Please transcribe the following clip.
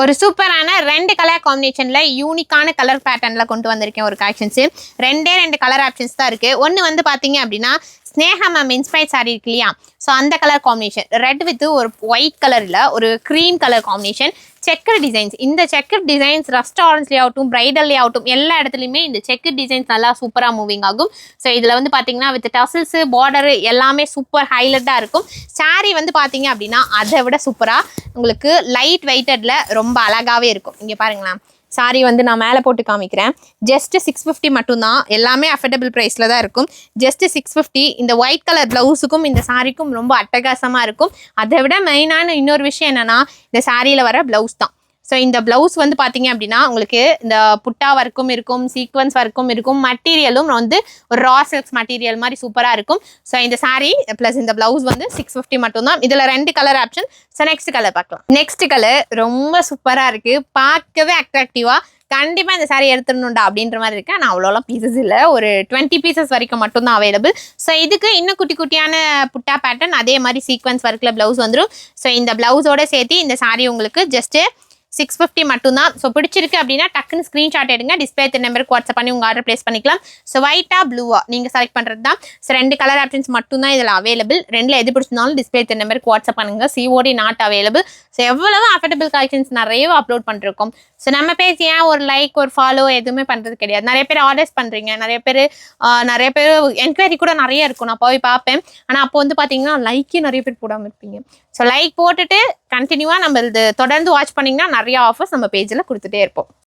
ஒரு சூப்பரான 2 கலர் காம்பினேஷன்ல யூனிக்கான கலர் பேட்டர்ன்ல கொண்டு வந்திருக்கேன் ஒரு கலெக்ஷன்ஸ். ரெண்டே 2 கலர் ஆப்ஷன்ஸ் தான் இருக்கு. ஒன்னு வந்து பாத்தீங்க அப்படின்னா ஸ்னேகா மேம் இன்ஸ்பைர் சாரி இருக்கு இல்லையா, ஸோ அந்த கலர் காம்பினேஷன் ரெட் வித் ஒரு ஒயிட் கலர்ல ஒரு cream colour combination checker designs. இந்த செக்கர் டிசைன்ஸ் ரெஸ்டாரண்ட்ஸ்லேயே ஆகட்டும் பிரைடல்லே ஆகட்டும் எல்லா இடத்துலையுமே இந்த செக்கர் டிசைன்ஸ் நல்லா சூப்பராக மூவிங் ஆகும். ஸோ இதில் வந்து பார்த்தீங்கன்னா வித் டசில்ஸு பார்டரு எல்லாமே சூப்பர் ஹைலைட்டாக இருக்கும். சாரீ வந்து பார்த்தீங்க அப்படின்னா அதை விட சூப்பராக உங்களுக்கு லைட் வெயிட்டட்ல ரொம்ப அழகாகவே இருக்கும். இங்கே பாருங்களேன், சாரி வந்து நான் மேலே போட்டு காமிக்கிறேன். ஜஸ்ட் 650 மட்டும்தான். எல்லாமே அஃபோர்டபுள் ப்ரைஸில் தான் இருக்கும். ஜஸ்ட் 650. இந்த ஒயிட் கலர் ப்ளவுஸுக்கும் இந்த சாரிக்கும் ரொம்ப அட்டகாசமாக இருக்கும். அதை விட மெயினான இன்னொரு விஷயம் என்னென்னா இந்த சாரியில் வர ப்ளவுஸ் தான். ஸோ இந்த ப்ளவுஸ் வந்து பார்த்தீங்க அப்படின்னா உங்களுக்கு இந்த புட்டா ஒர்க்கும் இருக்கும், சீக்வன்ஸ் ஒர்க்கும் இருக்கும், மெட்டீரியலும் வந்து ஒரு ரா சில்க்ஸ் மெட்டீரியல் மாதிரி சூப்பராக இருக்கும். ஸோ இந்த சாரீ ப்ளஸ் இந்த ப்ளவுஸ் வந்து 650 மட்டும்தான். இதில் 2 colour option. So next colour பார்க்கலாம். நெக்ஸ்ட் கலர் ரொம்ப சூப்பராக இருக்குது, பார்க்கவே அட்ராக்டிவாக. கண்டிப்பாக இந்த சாரீ எடுத்துடணுண்டா அப்படின்ற மாதிரி இருக்கு. ஆனால் அவ்வளோலாம் பீசஸ் இல்லை, ஒரு 20 பீசஸ் வரைக்கும் மட்டும்தான் அவைலபிள். ஸோ இதுக்கு இன்னும் குட்டி குட்டியான புட்டா பேட்டர்ன் அதே மாதிரி சீக்வன்ஸ் ஒர்க்கில் ப்ளவுஸ் வந்துடும். ஸோ இந்த ப்ளவுஸோட சேர்த்து இந்த சாரீ உங்களுக்கு ஜஸ்ட்டு 650 மட்டும்தான். ஸோ பிடிச்சிருக்கு அப்படின்னா டக்குன்னு ஸ்க்ரீன்ஷாட் எடுங்க, டிஸ்பிளே நம்பருக்கு வாட்ஸ்அப் பண்ணி உங்கள் ஆர்டர் ப்ளேஸ் பண்ணிக்கலாம். ஸோ ஒயிட்டா ப்ளூவா நீங்கள் செலக்ட் பண்ணுறது தான். ஸோ 2 கலர் ஆப்ஷன்ஸ் மட்டும்தான் இதில் அவைலபிள். 2ல் எது பிடிச்சிருந்தாலும் டிஸ்பிளே நம்பருக்கு வாட்ஸ்அப் பண்ணுங்க. COD not available. ஸோ எவ்வளவு அஃபோர்டபுள் கலெக்ஷன்ஸ் நிறைய அப்லோட் பண்ணிருக்கோம். ஸோ நம்ம பேஜ் ஏன் ஒரு லைக் ஒரு ஃபாலோ எதுவுமே பண்ணுறது கிடையாது. நிறைய பேர் ஆர்டர்ஸ் பண்ணுறீங்க, நிறைய பேர் என்கொயரி கூட நிறைய இருக்கும். நான் போய் பார்ப்பேன். ஆனால் அப்போ வந்து பார்த்தீங்கன்னா லைக்கே நிறைய பேர் போடாமல் இருப்பீங்க. ஸோ லைக் போட்டுட்டு கண்டினியூவாக நம்ம இது தொடர்ந்து வாட்ச் பண்ணிங்கன்னா நிறைய ஆஃபர்ஸ் நம்ம பேஜில் கொடுத்துட்டே இருப்போம்.